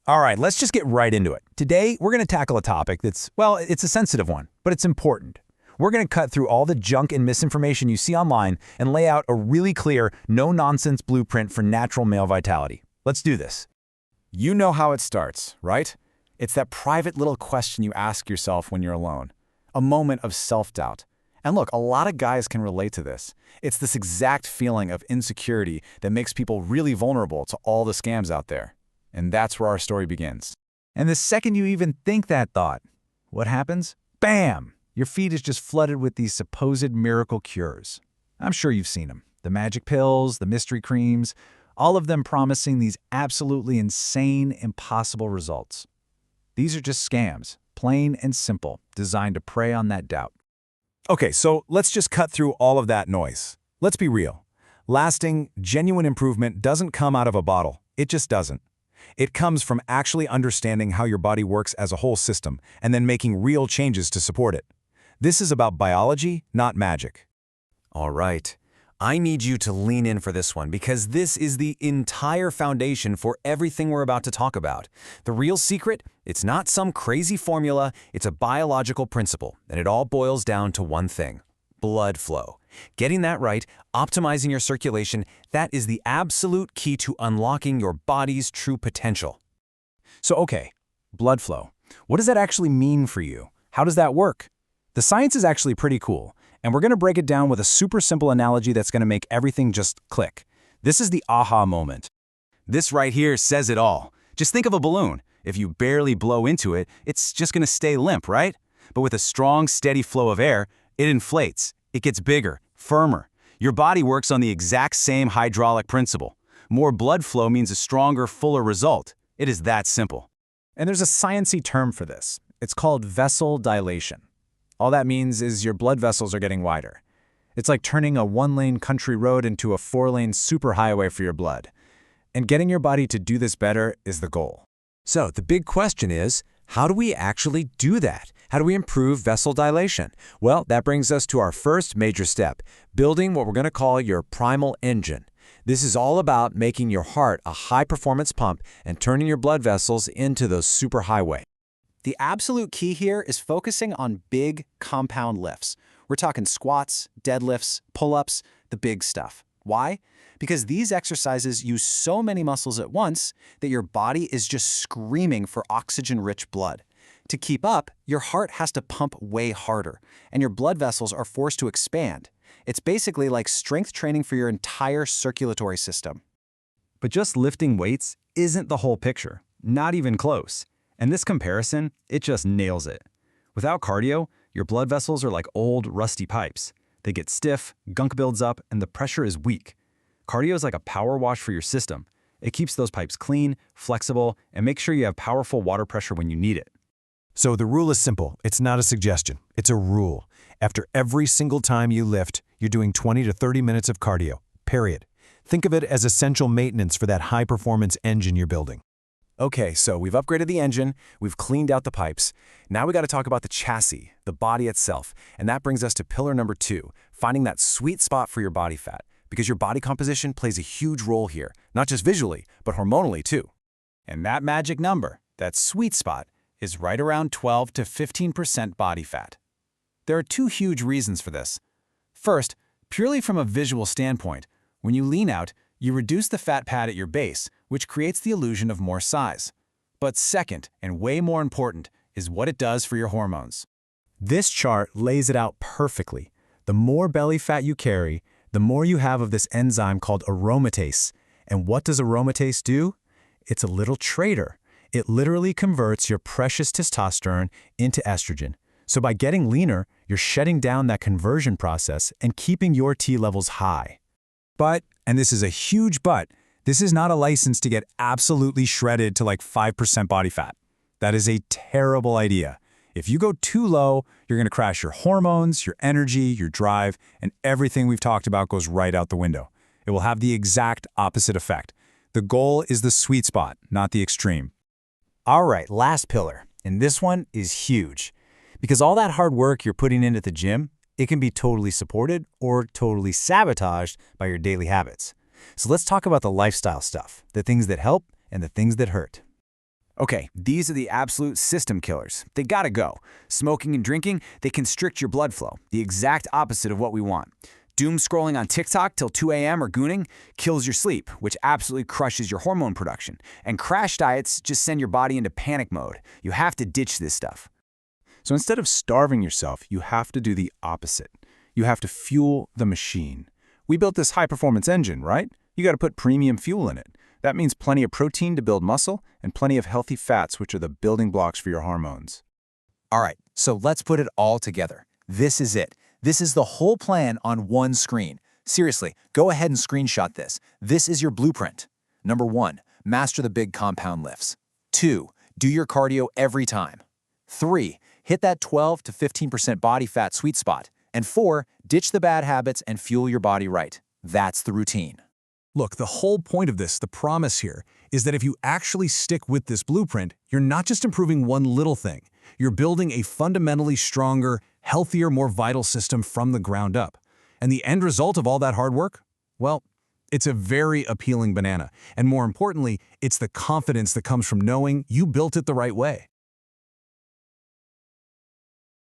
All right, let's just get right into it. Today, we're going to tackle a topic that's, well, it's a sensitive one, but it's important. We're going to cut through all the junk and misinformation you see online and lay out a really clear, no-nonsense blueprint for natural male vitality. Let's do this. You know how it starts, right? It's that private little question you ask yourself when you're alone. A moment of self-doubt. And look, a lot of guys can relate to this. It's this exact feeling of insecurity that makes people really vulnerable to all the scams out there. And that's where our story begins. And the second you even think that thought, what happens? Bam! Your feed is just flooded with these supposed miracle cures. I'm sure you've seen them. The magic pills, the mystery creams, all of them promising these absolutely insane, impossible results. These are just scams, plain and simple, designed to prey on that doubt. Okay, so let's just cut through all of that noise. Let's be real. Lasting, genuine improvement doesn't come out of a bottle. It just doesn't. It comes from actually understanding how your body works as a whole system and then making real changes to support it. This is about biology, not magic. All right. I need you to lean in for this one because this is the entire foundation for everything we're about to talk about. The real secret, it's not some crazy formula, it's a biological principle, and it all boils down to one thing: blood flow. Getting that right, optimizing your circulation, that is the absolute key to unlocking your body's true potential. So okay, blood flow. What does that actually mean for you? How does that work? The science is actually pretty cool, and we're going to break it down with a super simple analogy that's going to make everything just click. This is the aha moment. This right here says it all. Just think of a balloon. If you barely blow into it, it's just going to stay limp, right? But with a strong, steady flow of air, it inflates. It gets bigger, firmer. Your body works on the exact same hydraulic principle. More blood flow means a stronger, fuller result. It is that simple. And there's a sciencey term for this. It's called vessel dilation. All that means is your blood vessels are getting wider. It's like turning a one-lane country road into a four-lane superhighway for your blood. And getting your body to do this better is the goal. So the big question is, how do we actually do that? How do we improve vessel dilation? Well, that brings us to our first major step, building what we're going to call your primal engine. This is all about making your heart a high-performance pump and turning your blood vessels into those superhighway. The absolute key here is focusing on big, compound lifts. We're talking squats, deadlifts, pull-ups, the big stuff. Why? Because these exercises use so many muscles at once that your body is just screaming for oxygen-rich blood. To keep up, your heart has to pump way harder, and your blood vessels are forced to expand. It's basically like strength training for your entire circulatory system. But just lifting weights isn't the whole picture, not even close. And this comparison, it just nails it. Without cardio, your blood vessels are like old, rusty pipes. They get stiff, gunk builds up, and the pressure is weak. Cardio is like a power wash for your system. It keeps those pipes clean, flexible, and makes sure you have powerful water pressure when you need it. So the rule is simple. It's not a suggestion. It's a rule. After every single time you lift, you're doing 20 to 30 minutes of cardio, period. Think of it as essential maintenance for that high-performance engine you're building. Okay, so we've upgraded the engine, we've cleaned out the pipes. Now we got to talk about the chassis, the body itself. And that brings us to pillar number 2, finding that sweet spot for your body fat. Because your body composition plays a huge role here, not just visually, but hormonally too. And that magic number, that sweet spot, is right around 12 to 15% body fat. There are 2 huge reasons for this. First, purely from a visual standpoint, when you lean out, you reduce the fat pad at your base, which creates the illusion of more size. But second, and way more important, is what it does for your hormones. This chart lays it out perfectly. The more belly fat you carry, the more you have of this enzyme called aromatase. And what does aromatase do? It's a little traitor. It literally converts your precious testosterone into estrogen. So by getting leaner, you're shutting down that conversion process and keeping your T levels high. But, and this is a huge but, this is not a license to get absolutely shredded to like 5% body fat. That is a terrible idea. If you go too low, you're going to crash your hormones, your energy, your drive, and everything we've talked about goes right out the window. It will have the exact opposite effect. The goal is the sweet spot, not the extreme. All right, last pillar, and this one is huge. Because all that hard work you're putting in at the gym, it can be totally supported or totally sabotaged by your daily habits. So let's talk about the lifestyle stuff, the things that help and the things that hurt. Okay, these are the absolute system killers. They gotta go. Smoking and drinking, they constrict your blood flow, the exact opposite of what we want. Doom scrolling on TikTok till 2 a.m. or gooning kills your sleep, which absolutely crushes your hormone production. And crash diets just send your body into panic mode. You have to ditch this stuff. So instead of starving yourself, you have to do the opposite. You have to fuel the machine. We built this high-performance engine, right? You got to put premium fuel in it. That means plenty of protein to build muscle and plenty of healthy fats, which are the building blocks for your hormones. All right, so let's put it all together. This is it. This is the whole plan on one screen. Seriously, go ahead and screenshot this. This is your blueprint. Number 1, master the big compound lifts. 2, do your cardio every time. 3, hit that 12 to 15% body fat sweet spot. And 4, ditch the bad habits and fuel your body right. That's the routine. Look, the whole point of this, the promise here, is that if you actually stick with this blueprint, you're not just improving one little thing. You're building a fundamentally stronger, healthier, more vital system from the ground up. And the end result of all that hard work? Well, it's a very appealing banana. And more importantly, it's the confidence that comes from knowing you built it the right way.